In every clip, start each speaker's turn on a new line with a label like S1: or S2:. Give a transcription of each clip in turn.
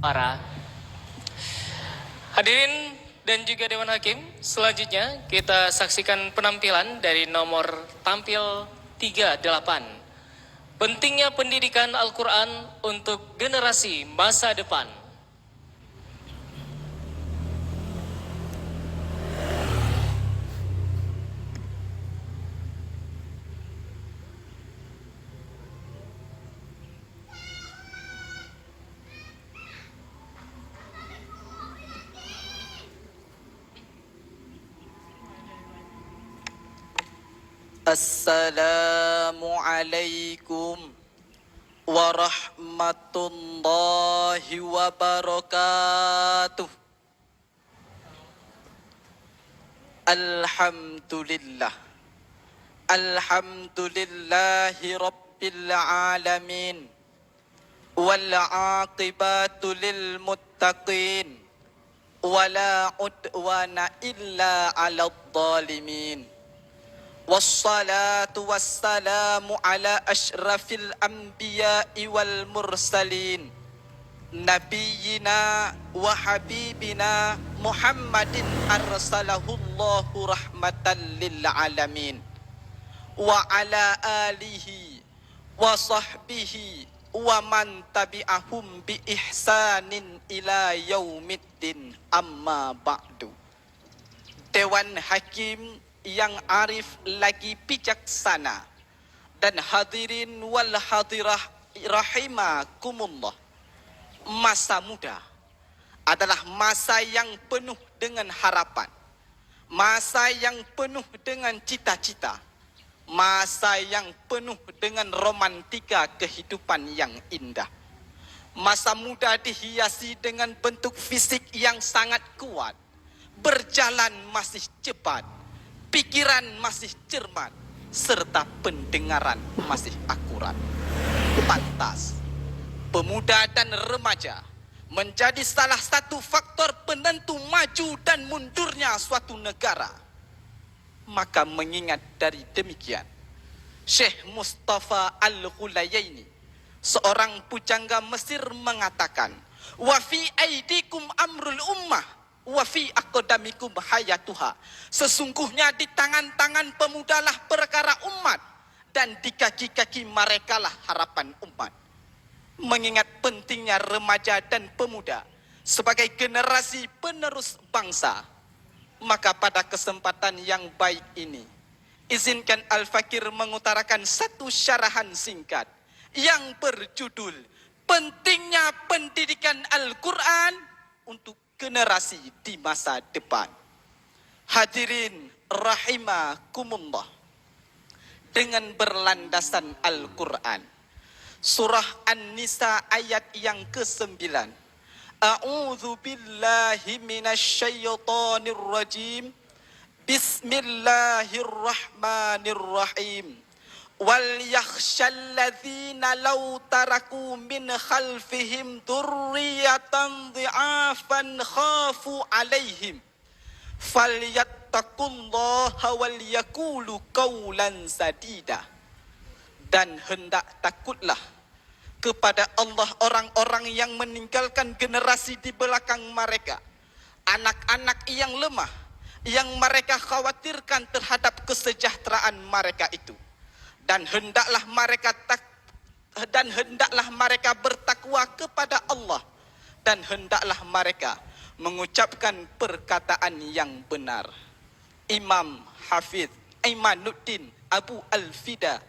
S1: Para hadirin dan juga Dewan Hakim, selanjutnya kita saksikan penampilan dari nomor tampil 38. Pentingnya pendidikan Al-Quran untuk generasi masa depan.
S2: Assalamualaikum warahmatullahi wabarakatuh. Alhamdulillah. Alhamdulillahi rabbil alamin. Wal aqibatu lil muttaqin. Wala udwana illa 'alal zalimin. Wassalatu wassalamu ala ashrafil anbiya'i wal mursalin Nabiyyina wa habibina Muhammadin arsalahullahu rahmatan lil alamin. Wa ala alihi wa sahbihi wa man tabi'ahum bi ihsanin ila yaumiddin, amma ba'du. Dewan Hakim yang arif lagi bijaksana dan hadirin wal hadirah rahimakumullah. Masa muda adalah masa yang penuh dengan harapan, masa yang penuh dengan cita-cita, masa yang penuh dengan romantika kehidupan yang indah. Masa muda dihiasi dengan bentuk fisik yang sangat kuat, berjalan masih cepat, pikiran masih cermat, serta pendengaran masih akurat. Pantas, pemuda dan remaja menjadi salah satu faktor penentu maju dan mundurnya suatu negara. Maka mengingat dari demikian, Syekh Mustafa Al-Ghulayaini, seorang pujangga Mesir, mengatakan, "Wa fi aidikum amrul ummah wa fi aqdamikum hayatuha." Sesungguhnya di tangan-tangan pemudalah perkara umat, dan di kaki-kaki merekalah harapan umat. Mengingat pentingnya remaja dan pemuda sebagai generasi penerus bangsa, maka pada kesempatan yang baik ini, izinkan Al-Fakir mengutarakan satu syarahan singkat yang berjudul Pentingnya Pendidikan Al-Quran untuk Generasi di Masa Depan. Hadirin rahimakumullah, dengan berlandasan Al-Quran, surah An-Nisa ayat yang ke-9, A'udzu billahi minasyaitonir rajim. Bismillahirrahmanirrahim. Wal yakhshalladzina law taraku min khalfihim dzurriyyatan dhi'afan khafu alaihim falyattaqullaha wal yaqulu qawlan sadida. Dan hendak takutlah kepada Allah orang-orang yang meninggalkan generasi di belakang mereka, anak-anak yang lemah, yang mereka khawatirkan terhadap kesejahteraan mereka itu. Dan hendaklah mereka bertakwa kepada Allah, dan hendaklah mereka mengucapkan perkataan yang benar. Imam Hafidh Imanuddin Abu Al-Fida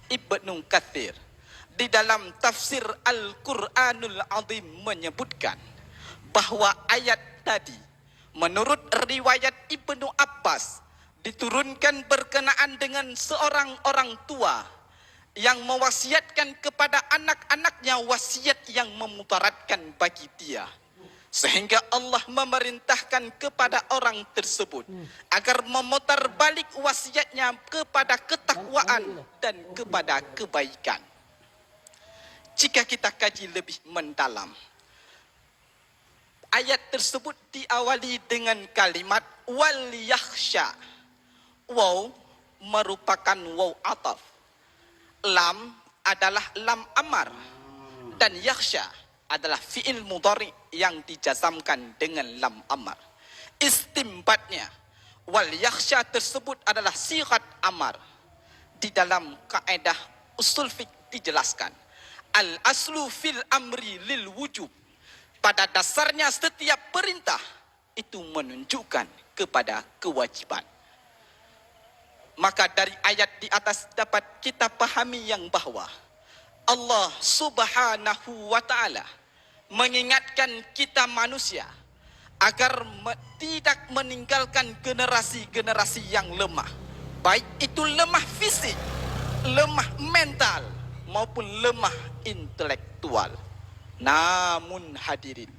S2: Ibnu Katsir di dalam tafsir Al-Quranul Azim menyebutkan bahwa ayat tadi menurut riwayat Ibnu Abbas diturunkan berkenaan dengan seorang orang tua yang mewasiatkan kepada anak-anaknya wasiat yang memudaratkan bagi dia, sehingga Allah memerintahkan kepada orang tersebut agar memutar balik wasiatnya kepada ketakwaan dan kepada kebaikan. Jika kita kaji lebih mendalam, ayat tersebut diawali dengan kalimat wal yakhsha. Waw merupakan waw ataf. Lam adalah lam amar, dan yakhsha adalah fi'il mudhari yang dijazamkan dengan lam amar. Istimbatnya, wal yakhsha tersebut adalah sighat amar. Di dalam kaedah usul fiqh dijelaskan, al aslu fil amri lil wujub. Pada dasarnya setiap perintah itu menunjukkan kepada kewajiban. Maka dari ayat di atas dapat kita pahami yang bahwa Allah Subhanahu wa ta'ala mengingatkan kita manusia agar tidak meninggalkan generasi-generasi yang lemah. Baik itu lemah fisik, lemah mental, maupun lemah intelektual. Namun hadirin,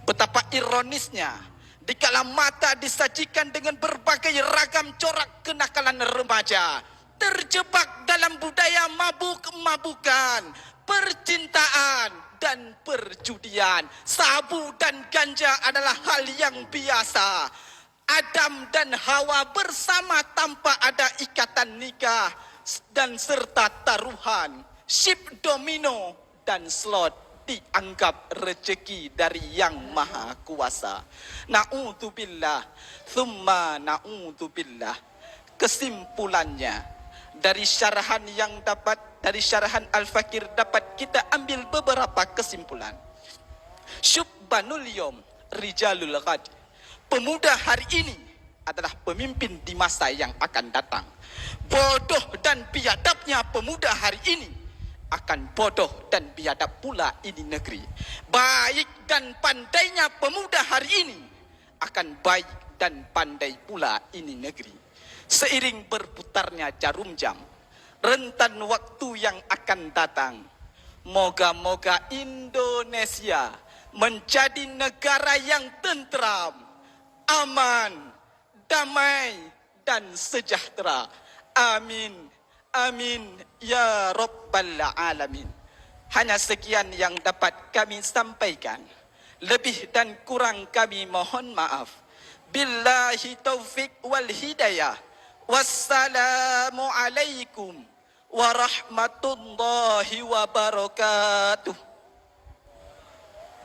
S2: betapa ironisnya dikala mata disajikan dengan berbagai ragam corak kenakalan remaja, terjebak dalam budaya mabuk-mabukan, percintaan dan perjudian. Sabu dan ganja adalah hal yang biasa. Adam dan Hawa bersama tanpa ada ikatan nikah dan serta taruhan. Ship domino dan slot dianggap rezeki dari yang maha kuasa. Na'udzubillah, thumma na'udzubillah. Kesimpulannya, dari syarahan Al-Fakir dapat kita ambil beberapa kesimpulan. Syubbanul yom rijalul ghad. Pemuda hari ini adalah pemimpin di masa yang akan datang. Bodoh dan biadabnya pemuda hari ini akan bodoh dan biadab pula ini negeri. Baik dan pandainya pemuda hari ini akan baik dan pandai pula ini negeri. Seiring berputarnya jarum jam, rentan waktu yang akan datang, moga-moga Indonesia menjadi negara yang tentram, aman, damai dan sejahtera. Amin, amin ya rabbal alamin. Hanya sekian yang dapat kami sampaikan. Lebih dan kurang kami mohon maaf. Billahi taufik wal hidayah. Wassalamu alaikum warahmatullahi wabarakatuh.